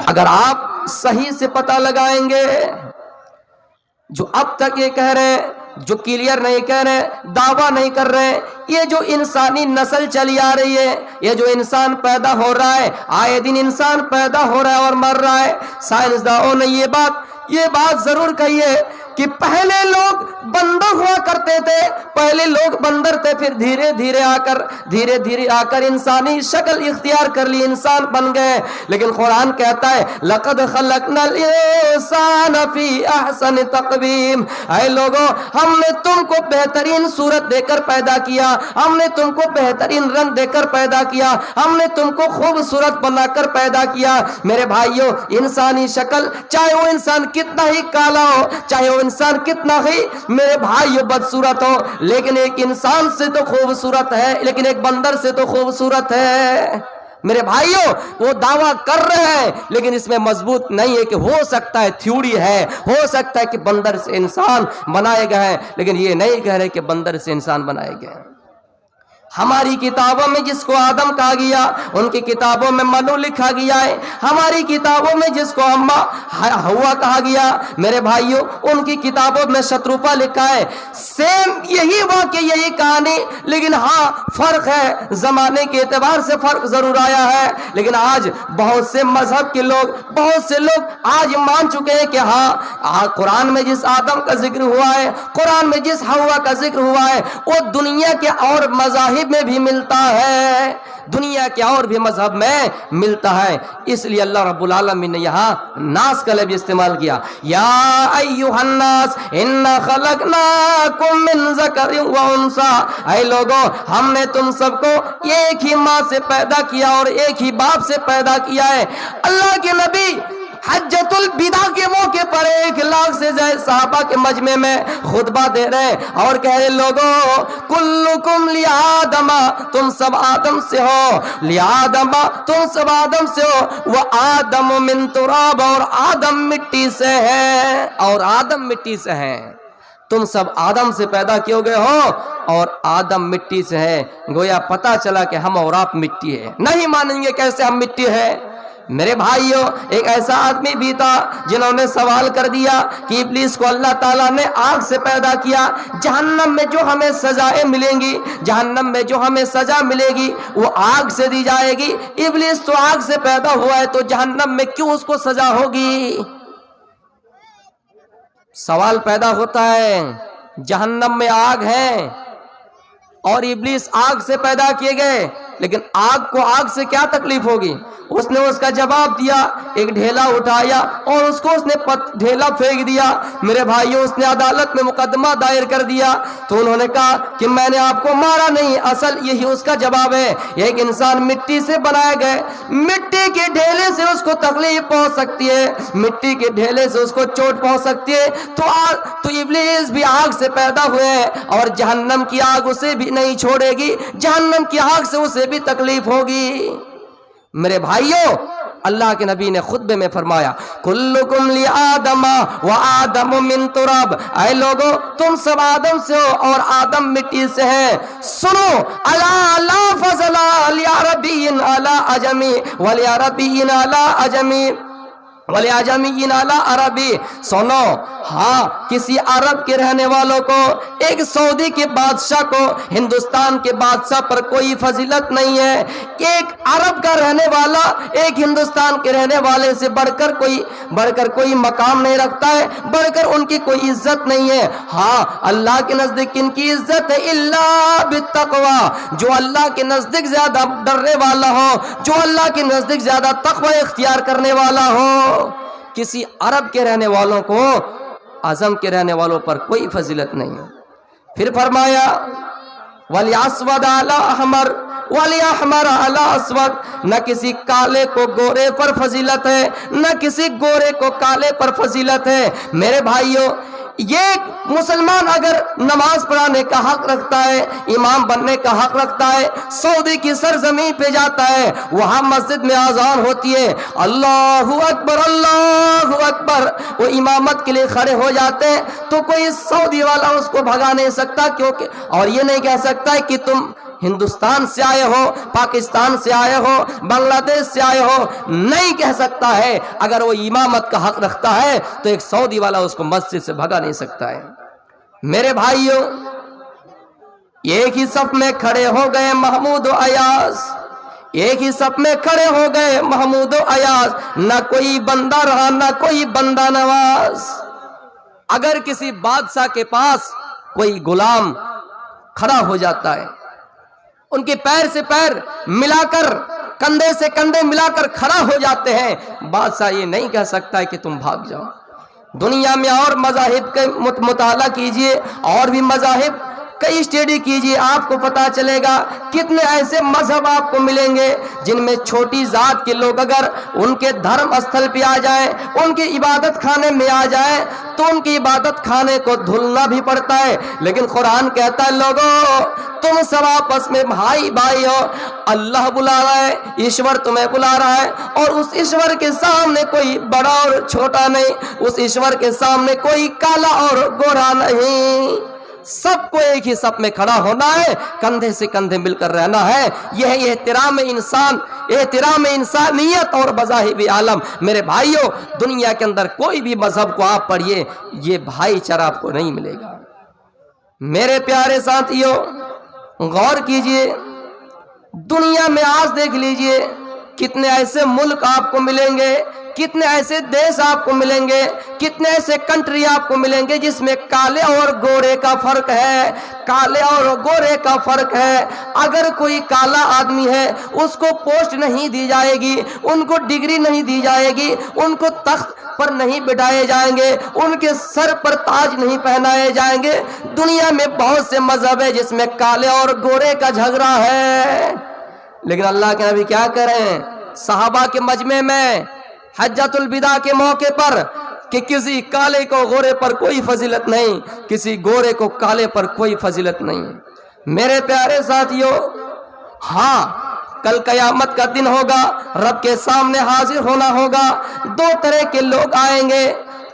اگر آپ صحیح سے پتہ لگائیں گے، جو اب تک یہ کہہ رہے ہیں، جو کلیئر نہیں کہہ رہے، دعویٰ نہیں کر رہے، یہ جو انسانی نسل چلی آ رہی ہے، یہ جو انسان پیدا ہو رہا ہے، آئے دن انسان پیدا ہو رہا ہے اور مر رہا ہے، سائنسدانوں نے یہ بات ضرور کہی ہے کہ پہلے لوگ بندر ہوا کرتے تھے، پہلے لوگ بندر تھے، پھر دھیرے دھیرے آ کر انسانی شکل اختیار کر لی، انسان بن گئے۔ لیکن قرآن کہتا ہے لَقَدْ خَلَقْنَا الْإِنسَانَ فِي أَحْسَنِ تَقْوِيمٍ، اے لوگوں ہم نے تم کو بہترین صورت دے کر پیدا کیا، ہم نے تم کو بہترین رنگ دے کر پیدا کیا، ہم نے تم کو خوبصورت بنا کر پیدا کیا۔ میرے بھائیوں، انسانی شکل چاہے وہ انسان کتنا ہی کالا ہو، چاہے وہ انسان کتنا ہی میرے بھائیوں بدصورت ہو، لیکن ایک انسان سے تو خوبصورت ہے، لیکن ایک بندر سے تو خوبصورت ہے۔ میرے بھائیوں، وہ دعویٰ کر رہے ہیں لیکن اس میں مضبوط نہیں ہے کہ ہو سکتا ہے، تھیوری ہے، ہو سکتا ہے کہ بندر سے انسان بنائے گئے ہیں، لیکن یہ نہیں کہہ رہے کہ بندر سے انسان بنائے گئے ہیں۔ ہماری کتابوں میں جس کو آدم کہا گیا، ان کی کتابوں میں منو لکھا گیا ہے۔ ہماری کتابوں میں جس کو ہوا کہا گیا، میرے بھائیوں ان کی کتابوں میں شتروپا لکھا ہے۔ سیم یہی واقعہ، یہی کہانی، لیکن ہاں فرق ہے، زمانے کے اعتبار سے فرق ضرور آیا ہے۔ لیکن آج بہت سے مذہب کے لوگ، بہت سے لوگ آج مان چکے ہیں کہ ہاں قرآن میں جس آدم کا ذکر ہوا ہے، قرآن میں جس ہوا کا ذکر ہوا ہے، وہ دنیا کے اور مذاہب میں بھی ملتا ہے، دنیا کے اور بھی مذہب میں ملتا ہے۔ اس لیے اللہ رب العالمین نے یہاں ناس کا لفظ استعمال کیا، یا ایھا الناس انا خلقناکم من ذکر و انثی، اے لوگوں ہم نے تم سب کو ایک ہی ماں سے پیدا کیا اور ایک ہی باپ سے پیدا کیا ہے۔ اللہ کے نبی حجۃ الوداع کے موقع پر 1,00,000 سے زائد صحابہ کے مجمع میں خطبہ دے رہے اور کہہ رہے لوگوں کلکم لآدم، تم سب آدم سے ہو، لآدم تم سب آدم سے ہو، وہ آدم من تراب، اور آدم مٹی سے ہے، اور آدم مٹی سے ہے۔ تم سب آدم سے پیدا کیے گئے ہو اور آدم مٹی سے ہے۔ گویا پتا چلا کہ ہم اور آپ مٹی ہے، نہیں مانیں گے کیسے ہم مٹی ہے۔ میرے بھائیوں، ایک ایسا آدمی بھی تھا جنہوں نے سوال کر دیا کہ ابلیس کو اللہ تعالیٰ نے آگ سے پیدا کیا، جہنم میں جو ہمیں سزائیں ملیں گی، جہنم میں جو ہمیں سزا ملے گی وہ آگ سے دی جائے گی، ابلیس تو آگ سے پیدا ہوا ہے تو جہنم میں کیوں اس کو سزا ہوگی؟ سوال پیدا ہوتا ہے، جہنم میں آگ ہے اور ابلیس آگ سے پیدا کیے گئے، لیکن آگ کو آگ سے کیا تکلیف ہوگی؟ اس نے اس کا جواب دیا، ایک ڈھیلا اٹھایا اور اس کو اس نے ڈھیلا پھینک دیا۔ میرے بھائیوں، اس نے عدالت میں مقدمہ دائر کر دیا تو انہوں نے کہا کہ میں نے آپ کو مارا نہیں، اصل یہی اس کا جواب ہے، ایک انسان مٹی سے بنائے گئے، مٹی کے ڈھیلے سے اس کو تکلیف پہنچ سکتی ہے، مٹی کے ڈھیلے سے اس کو چوٹ پہنچ سکتی ہے، تو ابلیس بھی آگ سے پیدا ہوئے ہیں اور جہنم کی آگ اسے بھی نہیں چھوڑے گی، جہنم کی آگ سے اسے بھی تکلیف ہوگی۔ میرے بھائیوں، اللہ کے نبی نے خطبے میں فرمایا کلکم لآدم و آدم من تراب، اے لوگوں تم سب آدم سے ہو اور آدم مٹی سے ہے۔ سنو، الا لا فضل لعربی علی عجمی ولعربی علی عجمی وَلِعَجَمِيٍّ عَلَىٰ عَرَبِيٍّ، سنو، ہاں کسی عرب کے رہنے والوں کو، ایک سعودی کے بادشاہ کو ہندوستان کے بادشاہ پر کوئی فضیلت نہیں ہے۔ ایک عرب کا رہنے والا ایک ہندوستان کے رہنے والے سے بڑھ کر کوئی مقام نہیں رکھتا ہے، بڑھ کر ان کی کوئی عزت نہیں ہے۔ ہاں اللہ کے نزدیک کن کی عزت ہے؟ الا بالتقوی، جو اللہ کے نزدیک زیادہ ڈرنے والا ہو، جو اللہ کے نزدیک زیادہ تقوی اختیار کرنے والا ہو۔ کسی عرب کے رہنے والوں کو اعظم کے رہنے والوں پر کوئی فضیلت نہیں ہے۔ پھر فرمایا وَلِأَسْوَدَ عَلَىٰ أَحْمَرَ وَلِأَحْمَرَ عَلَىٰ أَسْوَدَ، نہ کسی کالے کو گورے پر فضیلت ہے، نہ کسی گورے کو کالے پر فضیلت ہے۔ میرے بھائیوں، یہ مسلمان اگر نماز پڑھانے کا حق رکھتا ہے، امام بننے کا حق رکھتا ہے، سعودی کی سرزمین پہ جاتا ہے، وہاں مسجد میں اذان ہوتی ہے، اللہ اکبر اللہ اکبر، وہ امامت کے لیے کھڑے ہو جاتے ہیں، تو کوئی سعودی والا اس کو بھگا نہیں سکتا، کیونکہ اور یہ نہیں کہہ سکتا ہے کہ تم ہندوستان سے آئے ہو، پاکستان سے آئے ہو، بنگلہ دیش سے آئے ہو، نہیں کہہ سکتا ہے۔ اگر وہ امامت کا حق رکھتا ہے تو ایک سعودی والا اس کو مسجد سے بھگا نہیں سکتا ہے۔ میرے بھائیوں، ایک ہی صف میں کھڑے ہو گئے محمود و ایاز، ایک ہی صف میں کھڑے ہو گئے محمود و ایاز، نہ کوئی بندہ رہا نہ کوئی بندہ نواز۔ اگر کسی بادشاہ کے پاس کوئی غلام کھڑا ہو جاتا ہے، ان کے پیر سے پیر ملا کر، کندھے سے کندھے ملا کر کھڑا ہو جاتے ہیں، بادشاہ یہ نہیں کہہ سکتا ہے کہ تم بھاگ جاؤ۔ دنیا میں اور مذاہب کے مطالعہ کیجئے، اور بھی مذاہب کئی اسٹڈی کیجئے، آپ کو پتا چلے گا کتنے ایسے مذہب آپ کو ملیں گے جن میں چھوٹی ذات کے لوگ اگر ان کے دھرم استھل پہ آ جائیں، ان کے عبادت خانے میں آ جائیں تو ان کی عبادت خانے کو دھلنا بھی پڑتا ہے، لیکن قرآن کہتا ہے لوگوں تم سب آپس میں بھائی بھائی ہو، اللہ بلا رہا ہے، ایشور تمہیں بلا رہا ہے، اور اس ایشور کے سامنے کوئی بڑا اور چھوٹا نہیں، اس ایشور کے سامنے کوئی کالا اور گورا نہیں، سب کو ایک ہی صف میں کھڑا ہونا ہے، کندھے سے کندھے مل کر رہنا ہے۔ یہ احترام انسان، احترام انسانیت اور مذاہب عالم۔ میرے بھائیوں، دنیا کے اندر کوئی بھی مذہب کو آپ پڑھیے، یہ بھائی چارہ آپ کو نہیں ملے گا۔ میرے پیارے ساتھیوں، غور کیجئے، دنیا میں آج دیکھ لیجئے کتنے ایسے ملک آپ کو ملیں گے، کتنے ایسے دیش آپ کو ملیں گے، کتنے ایسے کنٹری آپ کو ملیں گے جس میں کالے اور گورے کا فرق ہے، کالے اور گورے کا فرق ہے۔ اگر کوئی کالا آدمی ہے اس کو پوسٹ نہیں دی جائے گی، ان کو ڈگری نہیں دی جائے گی، ان کو تخت پر نہیں بٹھائے جائیں گے، ان کے سر پر تاج نہیں پہنائے جائیں گے۔ دنیا میں بہت سے مذہب ہے جس میں کالے اور گورے کا جھگڑا ہے، لیکن اللہ کے نبی کیا کریں، صحابہ کے مجمع میں حجۃ الوداع کے موقع پر کہ کسی کالے کو غورے پر کوئی فضیلت نہیں، کسی گورے کو کالے پر کوئی فضیلت نہیں۔ میرے پیارے ساتھیوں، ہاں کل قیامت کا دن ہوگا، رب کے سامنے حاضر ہونا ہوگا، دو طرح کے لوگ آئیں گے،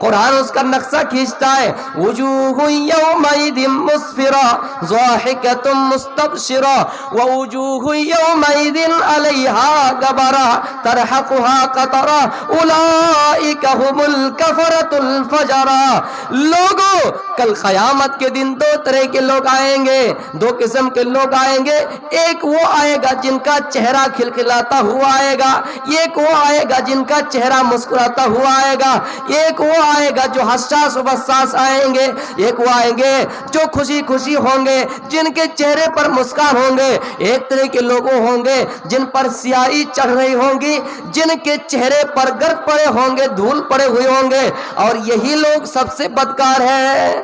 قرآن اس کا نقشہ کھینچتا ہے، وجوہ یومئذ مسفرہ ضاحکۃ مستبشرہ ووجوہ یومئذ علیہا غبرہ ترہقہا قترہ اولئک ھم الکفرۃ الفجرہ۔ لوگوں، کل قیامت کے دن دو طرح کے لوگ آئیں گے، دو قسم کے لوگ آئیں گے، ایک وہ آئے گا جن کا چہرہ کھلکھلاتا ہوا آئے گا، ایک وہ آئے گا جن کا چہرہ مسکراتا ہوا آئے گا، ایک وہ آئے گا جو حساس و بساس آئیں گے، ایک وہ آئیں گے جو خوشی خوشی ہوں گے، جن کے چہرے پر مسکان ہوں گے، ایک طرح کے لوگوں ہوں گے جن پر سیاہی چڑھ رہی ہوں گی، جن کے چہرے پر گرد پڑے ہوں گے، دھول پڑے ہوئے ہوں گے، اور یہی لوگ سب سے بدکار ہیں۔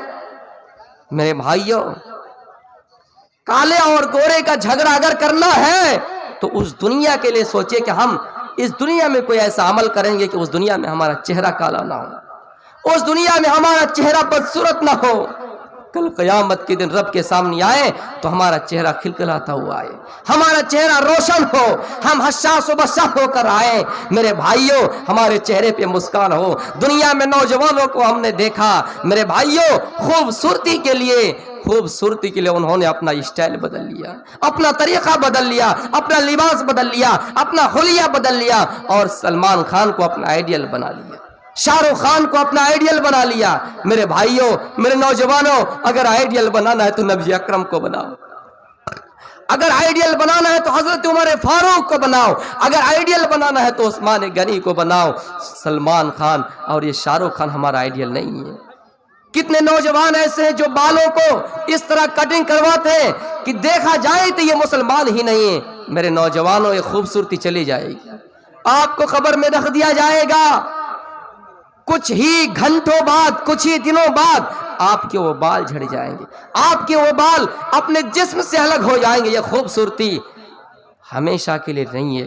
میرے بھائیوں، کالے اور گورے کا جھگڑا اگر کرنا ہے تو اس دنیا کے لیے سوچے کہ ہم اس دنیا میں کوئی ایسا عمل کریں گے کہ اس دنیا میں ہمارا چہرہ کالا نہ ہو، اس دنیا میں ہمارا چہرہ بدصورت نہ ہو، کل قیامت کے دن رب کے سامنے آئے تو ہمارا چہرہ کھلکھلاتا ہوا آئے، ہمارا چہرہ روشن ہو، ہم حساس و بساس ہو کر آئے۔ میرے بھائیوں، ہمارے چہرے پہ مسکان ہو۔ دنیا میں نوجوانوں کو ہم نے دیکھا، میرے بھائیوں، خوبصورتی کے لیے انہوں نے اپنا اسٹائل بدل لیا، اپنا طریقہ بدل لیا، اپنا لباس بدل لیا، اپنا حلیہ بدل لیا، اور سلمان خان کو اپنا آئیڈیل بنا لیا، شاہ رخ خان کو اپنا آئیڈیل بنا لیا۔ میرے بھائیوں، میرے نوجوانوں، اگر آئیڈیل بنانا ہے تو نبی اکرم کو بناؤ، اگر آئیڈیل بنانا ہے تو حضرت عمر فاروق کو بناؤ، اگر آئیڈیل بنانا ہے تو عثمان غنی کو بناؤ۔ سلمان خان اور یہ شاہ رخ خان ہمارا آئیڈیل نہیں ہے۔ کتنے نوجوان ایسے ہیں جو بالوں کو اس طرح کٹنگ کرواتے ہیں کہ دیکھا جائے تو یہ مسلمان ہی نہیں ہے۔ میرے نوجوانوں، یہ خوبصورتی چلی جائے گی، آپ کو خبر میں رکھ دیا جائے گا، کچھ ہی گھنٹوں بعد، کچھ ہی دنوں بعد آپ کے وہ بال جھڑ جائیں گے، آپ کے وہ بال اپنے جسم سے الگ ہو جائیں گے۔ یہ خوبصورتی ہمیشہ کے لیے نہیں ہے۔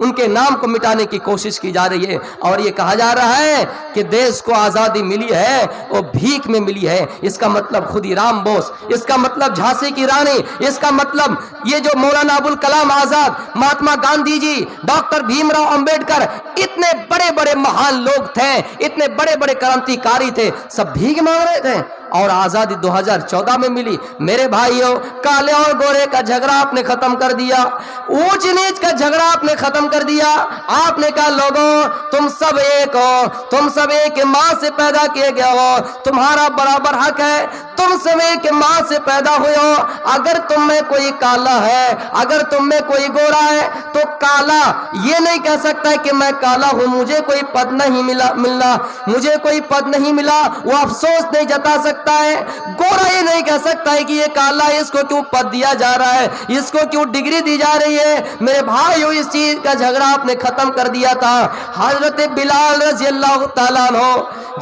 ان کے نام کو مٹانے کی کوشش کی جا رہی ہے، اور یہ کہا جا رہا ہے کہ دیش کو آزادی ملی ہے وہ بھیک میں ملی ہے۔ اس کا مطلب خودی رام بوس، اس کا مطلب جھانسی کی رانی، اس کا مطلب یہ جو مولانا ابوالکلام آزاد، مہاتما گاندھی جی، ڈاکٹر بھیم راؤ امبیڈکر، اتنے بڑے بڑے مہان لوگ تھے، اتنے بڑے بڑے کرانتی کاری تھے، سب بھیک مانگ رہے تھے اور آزادی 2014 میں ملی۔ میرے بھائیوں، کالے اور گورے کا جھگڑا آپ نے ختم کر دیا، اونچ نیچ کا جھگڑا آپ نے ختم کر دیا۔ آپ نے کہا لوگوں تم سب ایک ہو، تم سب ایک ماں سے پیدا کیے گئے ہو، تمہارا برابر حق ہے، تم سب ایک ماں سے پیدا ہوئے ہو۔ اگر تم میں کوئی کالا ہے، اگر تم میں کوئی گورا ہے، تو کالا یہ نہیں کہہ سکتا ہے کہ میں کالا ہوں مجھے کوئی پد نہیں ملنا، مجھے کوئی پد نہیں ملا، وہ افسوس نہیں جتا سکتا ہے۔ گورا یہ نہیں کہہ سکتا ہے کہ یہ کالا ہے، اس کو کیوں پد دیا جا رہا ہے، اس کو کیوں ڈگری دی جا رہی ہے۔ میرے بھائیو، اس چیز کا جھگڑا آپ نے ختم کر دیا تھا۔ حضرت بلال رضی اللہ تعالیٰ عنہ،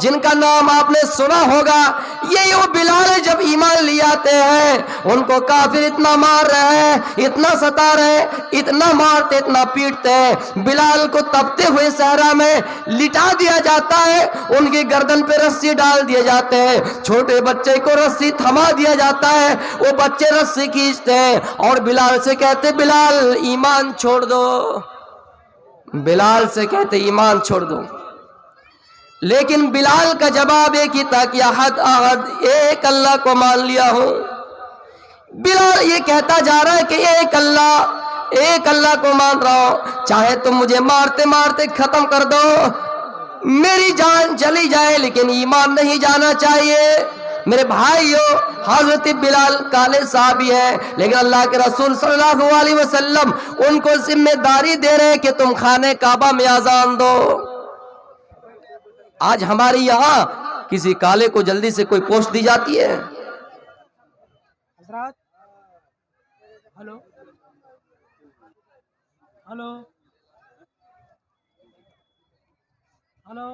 جن کا نام آپ نے سنا ہوگا، یہ وہ بلال جب ایمان لے آتے ہیں ان کو کافر اتنا مار رہے ہیں، اتنا ستا رہے ہیں، اتنا مارتے، اتنا پیٹتے ہیں، بلال کو تپتے ہوئے صحرا میں لٹا دیا جاتا ہے، ان کی گردن پہ رسی ڈال دیے جاتے ہیں، چھوٹے بچے کو رسی تھما دیا جاتا ہے، وہ بچے رسی کھینچتے ہیں اور بلال سے کہتے بلال ایمان چھوڑ دو، بلال سے کہتے ایمان چھوڑ دو۔ لیکن بلال کا جواب ایک ہی تھا کہ احد احد، ایک اللہ کو مان لیا ہوں۔ بلال یہ کہتا جا رہا ہے کہ ایک اللہ کو مان رہا ہوں، چاہے تم مجھے مارتے مارتے ختم کر دو، میری جان چلی جائے لیکن ایمان نہیں جانا چاہیے۔ میرے بھائیو، حضرت بلال کالے صحابی ہیں، لیکن اللہ کے رسول صلی اللہ علیہ وسلم ان کو ذمہ داری دے رہے ہیں کہ تم خانہ کعبہ میں اذان دو۔ آج ہمارے یہاں کسی کالے کو جلدی سے کوئی پوسٹ دی جاتی ہے؟ حضرات ہلو ہلو ہلو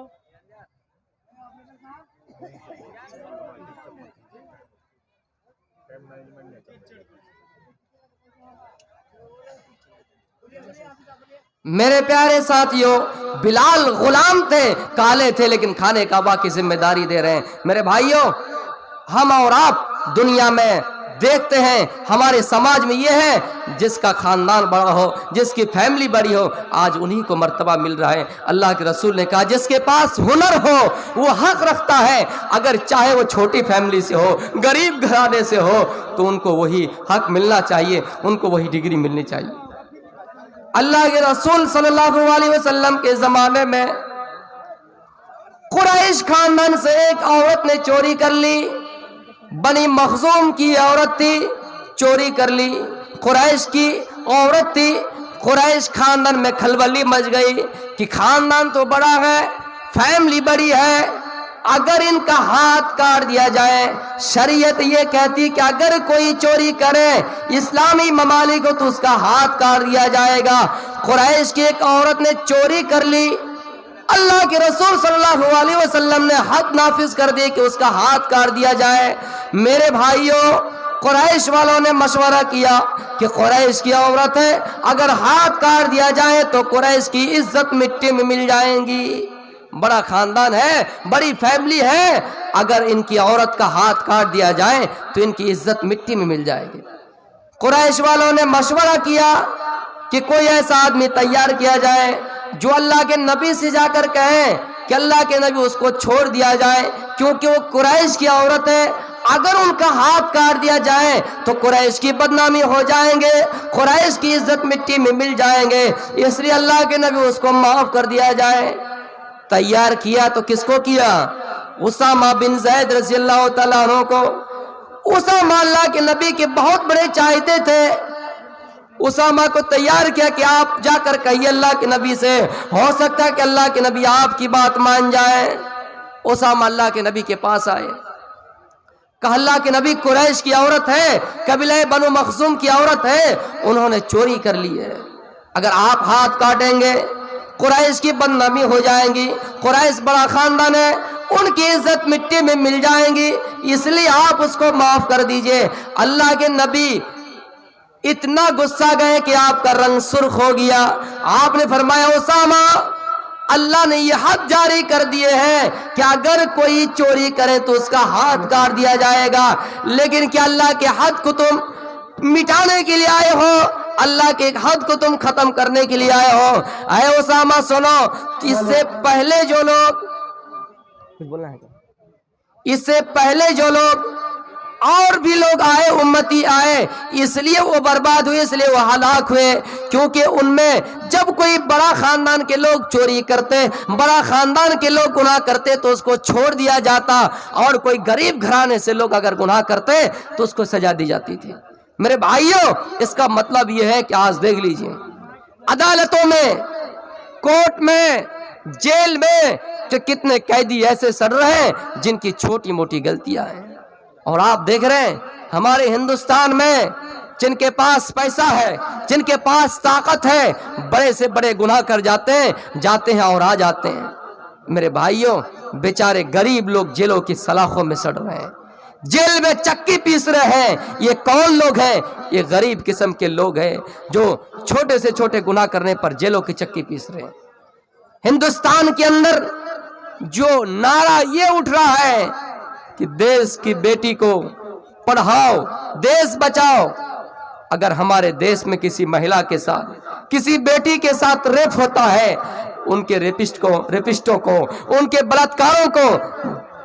میرے پیارے ساتھیوں، بلال غلام تھے، کالے تھے، لیکن خانہ کعبہ کی ذمہ داری دے رہے ہیں۔ میرے بھائیوں، ہم اور آپ دنیا میں دیکھتے ہیں، ہمارے سماج میں یہ ہے جس کا خاندان بڑا ہو، جس کی فیملی بڑی ہو، آج انہی کو مرتبہ مل رہا ہے۔ اللہ کے رسول نے کہا جس کے پاس ہنر ہو وہ حق رکھتا ہے، اگر چاہے وہ چھوٹی فیملی سے ہو، غریب گھرانے سے ہو، تو ان کو وہی حق ملنا چاہیے، ان کو وہی ڈگری ملنی چاہیے۔ اللہ کے رسول صلی اللہ علیہ وسلم کے زمانے میں قریش خاندان سے ایک عورت نے چوری کر لی، بنی مخزوم کی عورت تھی، چوری کر لی، قریش کی عورت تھی۔ قریش خاندان میں کھلبلی مچ گئی کہ خاندان تو بڑا ہے، فیملی بڑی ہے، اگر ان کا ہاتھ کاٹ دیا جائے، شریعت یہ کہتی کہ اگر کوئی چوری کرے اسلامی ممالک کو تو اس کا ہاتھ کاٹ دیا جائے گا۔ قریش کی ایک عورت نے چوری کر لی، اللہ کے رسول صلی اللہ علیہ وسلم نے حد نافذ کر دی کہ اس کا ہاتھ کاٹ دیا جائے۔ میرے بھائیوں، قریش والوں نے مشورہ کیا کہ قریش کی عورت ہے، اگر ہاتھ کاٹ دیا جائے تو قریش کی عزت مٹی میں مل جائیں گی، بڑا خاندان ہے، بڑی فیملی ہے، اگر ان کی عورت کا ہاتھ کاٹ دیا جائے تو ان کی عزت مٹی میں مل جائے گی۔ قریش والوں نے مشورہ کیا کہ کوئی ایسا آدمی تیار کیا جائے جو اللہ کے نبی سے جا کر کہیں کہ اللہ کے نبی اس کو چھوڑ دیا جائے، کیونکہ وہ قریش کی عورت ہے، اگر ان کا ہاتھ کاٹ دیا جائے تو قریش کی بدنامی ہو جائیں گے، قریش کی عزت مٹی میں مل جائیں گے، اس لیے اللہ کے نبی اس کو معاف کر دیا جائے۔ تیار کیا تو کس کو کیا؟ اسامہ بن زید رضی اللہ تعالیٰ عنہ کو۔ اسامہ اللہ کے نبی کے بہت بڑے چاہتے تھے، اسامہ کو تیار کیا کہ آپ جا کر کہیے اللہ کے نبی سے، ہو سکتا ہے کہ اللہ کے نبی آپ کی بات مان جائے۔ اسامہ اللہ کے نبی کے پاس آئے، کہا اللہ کے نبی قریش کی عورت ہے، قبیلہ بنو مخزوم کی عورت ہے، انہوں نے چوری کر لی ہے، اگر آپ ہاتھ کاٹیں گے قریش کی بدنامی ہو جائیں گی، قریش بڑا خاندان ہے، ان کی عزت مٹی میں مل جائیں گی، اس لیے آپ اس کو معاف کر دیجئے۔ اللہ کے نبی اتنا غصہ گئے کہ آپ کا رنگ سرخ ہو گیا. آپ نے فرمایا اسامہ اللہ نے یہ حد جاری کر دیے ہیں کہ اگر کوئی چوری کرے تو اس کا ہاتھ کاٹ دیا جائے گا، لیکن کیا اللہ کے حد کو تم مٹانے کے لیے آئے ہو؟ اللہ کے حد کو تم ختم کرنے کے لیے آئے ہو؟ اے اسامہ سنو، اس سے پہلے جو لوگ اس سے پہلے جو لوگ اور بھی لوگ آئے، امتی آئے، اس لیے وہ برباد ہوئے، اس لیے وہ ہلاک ہوئے، کیونکہ ان میں جب کوئی بڑا خاندان کے لوگ چوری کرتے، بڑا خاندان کے لوگ گناہ کرتے تو اس کو چھوڑ دیا جاتا، اور کوئی غریب گھرانے سے لوگ اگر گناہ کرتے تو اس کو سزا دی جاتی تھی. میرے بھائیوں، اس کا مطلب یہ ہے کہ آج دیکھ لیجئے عدالتوں میں، کورٹ میں، جیل میں کہ کتنے قیدی ایسے سڑ رہے ہیں جن کی چھوٹی موٹی غلطیاں ہیں. اور آپ دیکھ رہے ہیں ہمارے ہندوستان میں جن کے پاس پیسہ ہے، جن کے پاس طاقت ہے، بڑے سے بڑے گناہ کر جاتے ہیں اور آ جاتے ہیں. میرے بھائیوں، بیچارے غریب لوگ جیلوں کی سلاخوں میں سڑ رہے ہیں، جیل میں چکی پیس رہے ہیں. یہ کون لوگ ہیں؟ یہ غریب قسم کے لوگ ہیں جو چھوٹے سے چھوٹے گناہ کرنے پر جیلوں کی چکی پیس رہے ہیں. ہندوستان کے اندر جو نعرہ یہ اٹھ رہا ہے کہ دیش کی بیٹی کو پڑھاؤ، دیش بچاؤ، اگر ہمارے دیش میں کسی مہیلا کے ساتھ، کسی بیٹی کے ساتھ ریپ ہوتا ہے، ان کے ریپسٹوں کو، ان کے بلاತ್ಕಾروں کو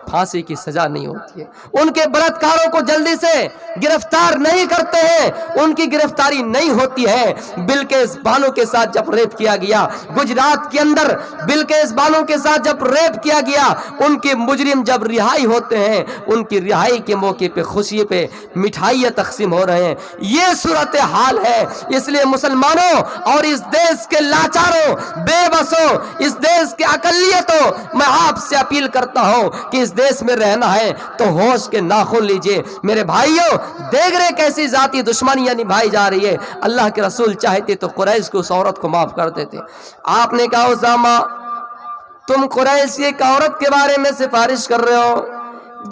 پھانسی کی سزا نہیں ہوتی ہے، ان کے بلاತ್ಕಾروں کو جلدی سے گرفتار نہیں کرتے ہیں، ان کی گرفتاری نہیں ہوتی ہے. بلقیس بانو کے ساتھ جب ریپ کیا گیا گجرات کے اندر، بلقیس بانو کے ساتھ جب ریپ کیا گیا، ان کے مجرم جب رہائی ہوتے ہیں، ان کی رہائی کے موقع پہ خوشی پہ مٹھائیاں تقسیم ہو رہے ہیں. یہ صورتحال ہے. اس لیے مسلمانوں اور اس دیش کے لاچاروں، بے بسوں، اس دیش کے اقلیتوں، میں آپ سے اپیل کرتا ہوں کہ اس دیش میں رہنا ہے تو ہوش کے ناخن لیجئے. میرے بھائیوں، دیکھ رہے کیسی ذاتی دشمنیاں نبھائی جا رہی ہے. اللہ کے رسول چاہتے تو قریش کو اس عورت کو معاف کر دیتے. آپ نے کہا اسامہ تم قریش کی ایک عورت کے بارے میں سفارش کر رہے ہو،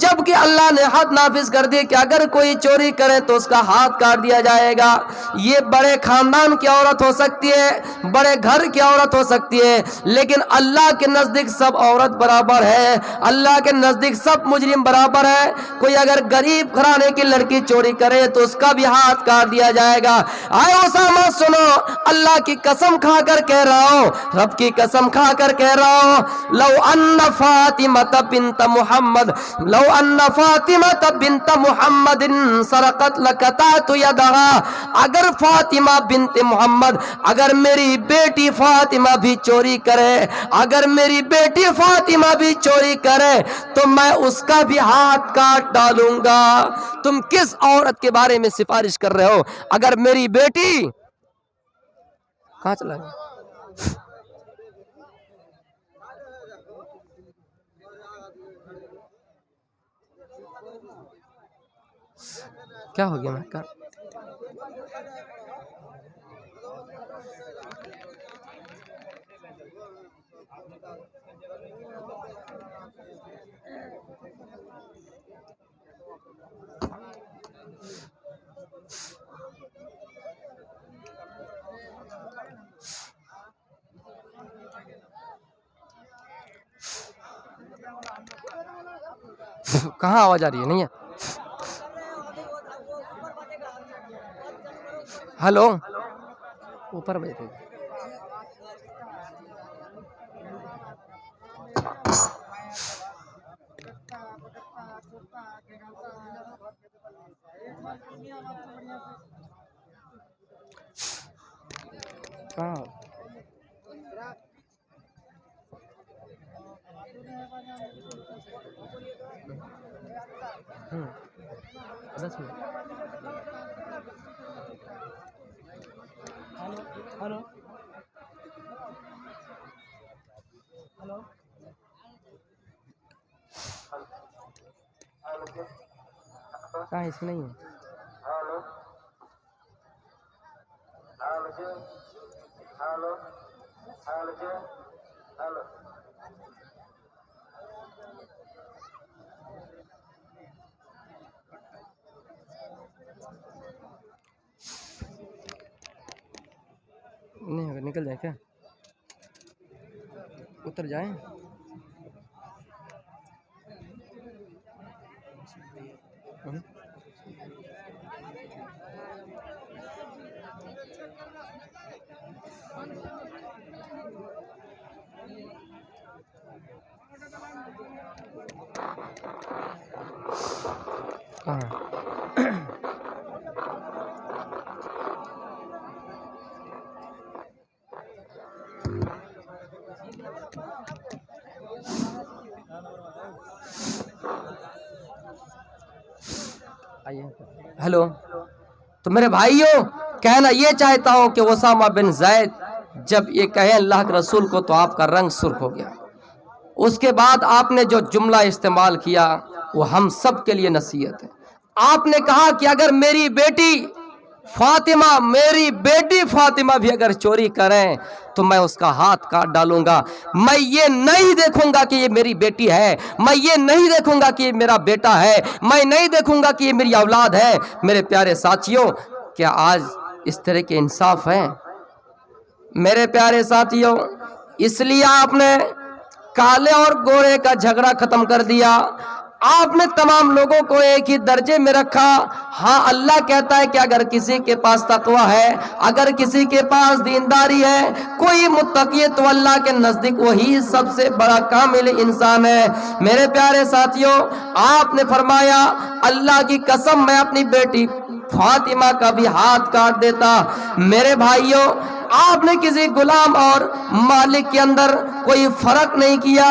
جبکہ اللہ نے حد نافذ کر دی کہ اگر کوئی چوری کرے تو اس کا ہاتھ کاٹ دیا جائے گا. یہ بڑے خاندان کی عورت ہو سکتی ہے، بڑے گھر کی عورت ہو سکتی ہے، لیکن اللہ کے نزدیک سب عورت برابر ہے، اللہ کے نزدیک سب مجرم برابر ہے. کوئی اگر غریب گھرانے کی لڑکی چوری کرے تو اس کا بھی ہاتھ کاٹ دیا جائے گا. آئے اسامہ سنو، اللہ کی قسم کھا کر کہہ رہا ہوں، رب کی قسم کھا کر کہہ رہا ہوں، لو ان فاطمہ بنت محمد، لو ان فاطمہ بنت محمد سرقت لقطعت یدها، اگر فاطمہ بنت محمد، اگر میری بیٹی فاطمہ بھی چوری کرے، اگر میری بیٹی فاطمہ بھی چوری کرے تو میں اس کا بھی ہاتھ کاٹ ڈالوں گا. تم کس عورت کے بارے میں سفارش کر رہے ہو؟ اگر میری بیٹی کہاں چلا گیا؟ کیا ہو گیا؟ میں کہا کہاں آواز آ رہی ہے؟ نہیں ہے؟ ہلو، اوپر بیٹھے. کہاں دس منٹ. ہلو ہلو کہاں اس میں نہیں ہے؟ نکل جائے کیا اتر جائیں ہیلو تو میرے بھائیوں کہنا یہ چاہتا ہوں کہ اسامہ بن زید جب یہ کہے اللہ کے رسول کو تو آپ کا رنگ سرخ ہو گیا. اس کے بعد آپ نے جو جملہ استعمال کیا وہ ہم سب کے لیے نصیحت ہے. آپ نے کہا کہ اگر میری بیٹی فاطمہ بھی اگر چوری کریں تو میں اس کا ہاتھ کاٹ ڈالوں گا. میں یہ نہیں دیکھوں گا کہ یہ میری بیٹی ہے, میں یہ نہیں دیکھوں گا کہ یہ میرا بیٹا ہے, میں نہیں دیکھوں گا کہ یہ میری اولاد ہے. میرے پیارے ساتھیوں کیا آج اس طرح کے انصاف ہیں؟ میرے پیارے ساتھیوں اس لیے آپ نے کالے اور گورے کا جھگڑا ختم کر دیا. آپ نے تمام لوگوں کو ایک ہی درجے میں رکھا. ہاں اللہ کہتا ہے کہ اگر کسی کے پاس تقوی ہے, اگر کسی کے پاس دینداری ہے, کوئی متقی ہے تو اللہ کے نزدیک وہی سب سے بڑا کامل انسان ہے. میرے پیارے ساتھیوں آپ نے فرمایا اللہ کی قسم میں اپنی بیٹی فاطمہ کا بھی ہاتھ کاٹ دیتا. میرے بھائیوں آپ نے کسی غلام اور مالک کے اندر کوئی فرق نہیں کیا.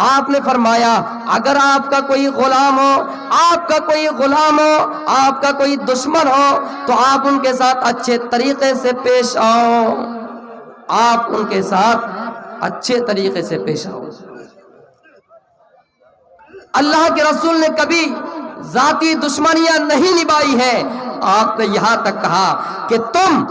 آپ نے فرمایا اگر آپ کا کوئی غلام ہو, آپ کا کوئی غلام ہو, آپ کا کوئی دشمن ہو تو آپ ان کے ساتھ اچھے طریقے سے پیش آؤ, آپ ان کے ساتھ اچھے طریقے سے پیش آؤ. اللہ کے رسول نے کبھی ذاتی دشمنیاں نہیں نبھائی ہیں. آپ نے یہاں تک کہا کہ تم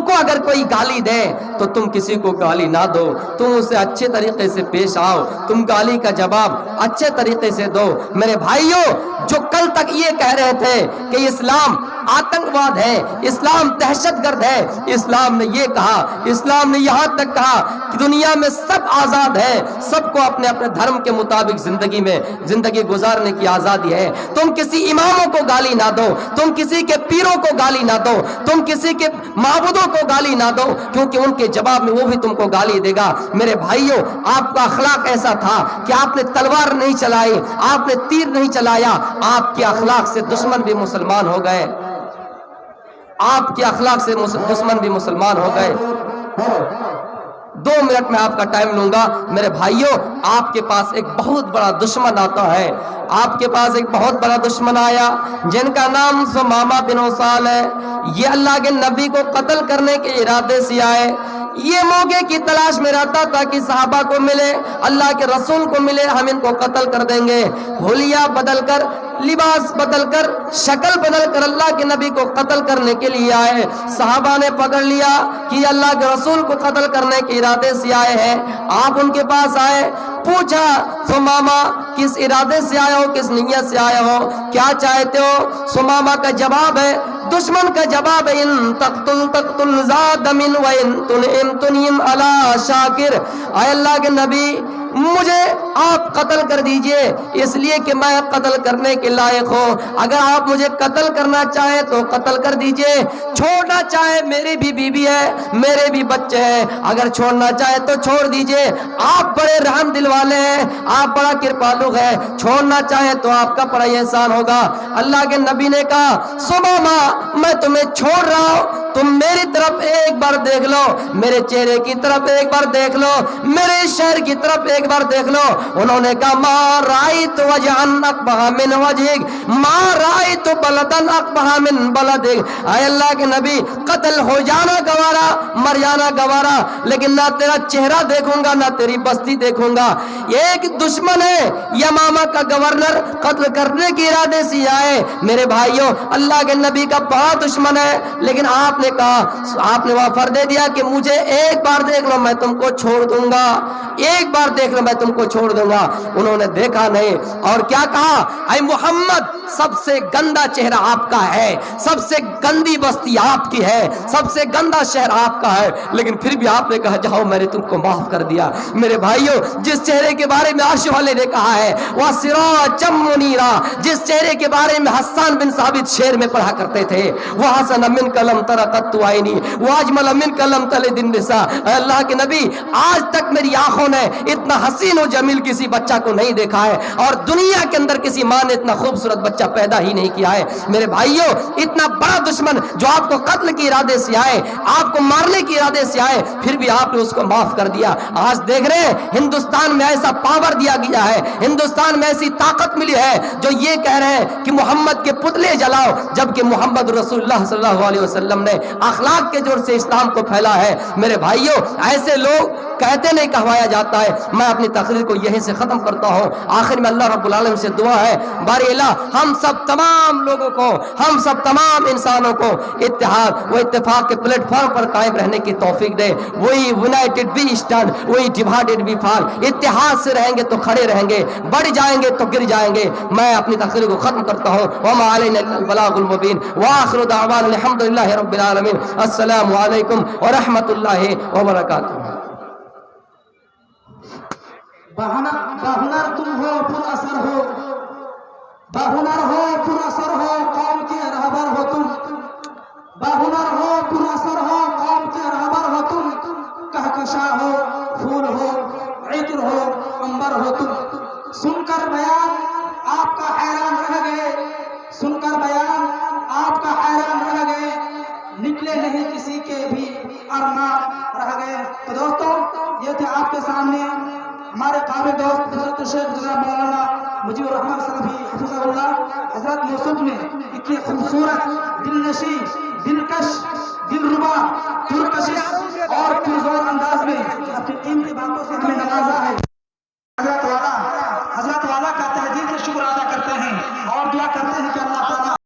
کو اگر کوئی گالی دے تو تم کسی کو گالی نہ دو, تم اسے اچھے طریقے سے پیش آؤ, تم گالی کا جواب اچھے طریقے سے دو. میرے بھائیوں جو کل تک یہ کہہ رہے تھے کہ اسلام آتنکواد ہے, اسلام دہشت گرد ہے, اسلام نے یہ کہا, اسلام نے یہاں تک کہا کہ دنیا میں سب آزاد ہے, سب کو اپنے اپنے دھرم کے مطابق زندگی گزارنے کی آزادی ہے. تم کسی اماموں کو گالی نہ دو, تم کسی کے پیروں کو گالی نہ دو, تم کسی کے معبودوں کو گالی نہ دو, کیونکہ ان کے جواب میں وہ بھی تم کو گالی دے گا. میرے بھائیوں آپ کا اخلاق ایسا تھا کہ آپ نے تلوار نہیں چلائی, آپ نے تیر نہیں چلایا, آپ کے اخلاق سے دشمن بھی مسلمان ہو گئے, آپ کے اخلاق سے دشمن بھی مسلمان ہو گئے. 2 منٹ میں آپ کا ٹائم لوں گا. میرے بھائیوں آپ کے پاس ایک بہت بڑا دشمن آتا ہے, آپ کے پاس ایک بہت بڑا دشمن آیا جن کا نام ثمامہ بن اسال ہے. یہ اللہ کے نبی کو قتل کرنے کے ارادے سے آئے. یہ موقع کی تلاش میں رہتا تھا کہ صحابہ کو ملے, اللہ کے رسول کو ملے, ہم ان کو قتل کر دیں گے. حلیہ بدل کر, لباس بدل کر, شکل بدل کر اللہ کے نبی کو قتل کرنے کے لیے آئے. صحابہ نے پکڑ لیا کہ اللہ کے رسول کو قتل کرنے کے ارادے سے آئے ہیں. آپ ان کے پاس آئے, پوچھا ثمامہ کس ارادے سے آئے ہو, کس نیت سے آئے ہو, کیا چاہتے ہو؟ ثمامہ کا جواب ہے, دشمن کا جواب ہے, ان تقتل ذات من وان تنعم علی شاکر. اے اللہ کے نبی مجھے آپ قتل کر دیجئے اس لیے کہ میں قتل کرنے کے لائق ہوں. اگر آپ مجھے قتل کرنا چاہیں تو قتل کر دیجئے, چھوڑنا چاہے میری بھی بیوی ہے, میرے بھی بچے ہیں, اگر چھوڑنا چاہے تو چھوڑ دیجئے. آپ بڑے رحم دل والے ہیں, آپ بڑا کرپالو ہے, چھوڑنا چاہے تو آپ کا بڑا احسان ہوگا. اللہ کے نبی نے کہا ثمامہ میں تمہیں چھوڑ رہا ہوں, تم میری طرف ایک بار دیکھ لو, میرے چہرے کی طرف ایک بار دیکھ لو, میرے شہر کی طرف ایک بار دیکھ لو. انہوں نے کہا ما رأیت وجہن اقبح من وجہک, ما رأیت بلدن اقبح من بلدک. اے اللہ کے نبی قتل ہو جانا گوارا, مر جانا گوارا, لیکن نہ تیرا چہرہ دیکھوں گا نہ تیری بستی دیکھوں گا. ایک دشمن ہے یمامہ کا گورنر قتل کرنے کے ارادے سے آئے. میرے بھائیوں اللہ کے نبی کا بڑا دشمن ہے, لیکن آپ نے کہا, آپ نے وہاں دے دیا کہ مجھے ایک بار دیکھ لو میں تم کو چھوڑ دوں گا, ایک بار دیکھ لو میں تم کو چھوڑ دوں گا. انہوں نے دیکھا نہیں اور کیا کہا, اے محمد سب سے گندا چہرہ آپ کا ہے, سب سے گندی بستی آپ کی ہے, سب سے گندا شہر آپ کا ہے, لیکن پھر بھی آپ نے کہا جاؤ میں نے تم کو معاف کر دیا. میرے بھائیوں جس چہرے کے بارے میں عرش والے نے کہا ہے وہ سراجم منیرا, جس چہرے کے بارے میں حسان بن ثابت شعر میں پڑھا کرتے تھے, وہ حسن من کلم ترقت عینی وہ اجمل من کلم تلد النساء. اللہ کے نبی آج تک میری آنکھوں نے اتنا حسین و جمیل کسی بچہ کو نہیں دیکھا ہے, اور دنیا کے اندر کسی ماں نے اتنا خوبصورت بچہ پیدا ہی نہیں کیا ہے. میرے بھائیوں اتنا بڑا دشمن جو آپ کو قتل کے ارادے سے آئے, آپ کو مارنے کے ارادے سے آئے, پھر بھی آپ نے اس کو معاف کر دیا. آج دیکھ رہے ہیں ہندوستان میں ایسا پاور دیا گیا ہے, ہندوستان میں ایسی طاقت ملی ہے جو یہ کہہ رہے ہیں کہ محمد کے پتلے جلاؤ, جبکہ محمد رسول اللہ صلی اللہ علیہ وسلم نے اخلاق کے جوڑ سے اسلام کو پھیلا ہے. میرے بھائیوں ایسے لوگ کہتے نہیں کہوایا جاتا ہے. میں اپنی تقریر کو یہیں سے ختم کرتا ہوں. آخر میں اللہ رب العالمین سے دعا ہے, باری اللہ ہم سب تمام لوگوں کو, ہم سب تمام انسانوں کو اتحاد و اتفاق کے پلیٹ فارم پر قائم رہنے کی توفیق دے. وہی یونائٹڈ بھی اسٹینڈ, وہی ڈیوائڈڈ بھی فال. اتحاد سے رہیں گے تو کھڑے رہیں گے, بڑھ جائیں گے تو گر جائیں گے. میں اپنی تقریر کو ختم کرتا ہوں. وما علینا الا البلاغ المبین وآخر دعوانا الحمدللہ رب العالمین. السلام علیکم ورحمۃ اللہ وبرکاتہ. باہنر تم ہو پر اثر ہو, باہنر ہو پر اثر ہو, قوم کے رہبر ہو تم. باہنر ہو پر اثر ہو, قوم کے رہبر ہو تم. کہکشاں ہو, پھول ہو, عطر ہو, عنبر ہو تم. سن کر بیان آپ کا حیران رہ گئے, سن کر بیان آپ کا حیران رہ گئے, نکلے نہیں کسی کے بھی ارمان رہ گئے. تو دوستوں یہ تھے آپ کے سامنے ہمارے قابل دوست حضرت شیخ جناب مولانا مجیب الرحمان سلفی حفظہ اللہ. حضرت یوسف نے اتنی خوبصورت, دل نشی, دلکش, دل ربا, پرکشش اور پرزور انداز میں اپنی قیمتی باتوں سے ہمیں نوازا.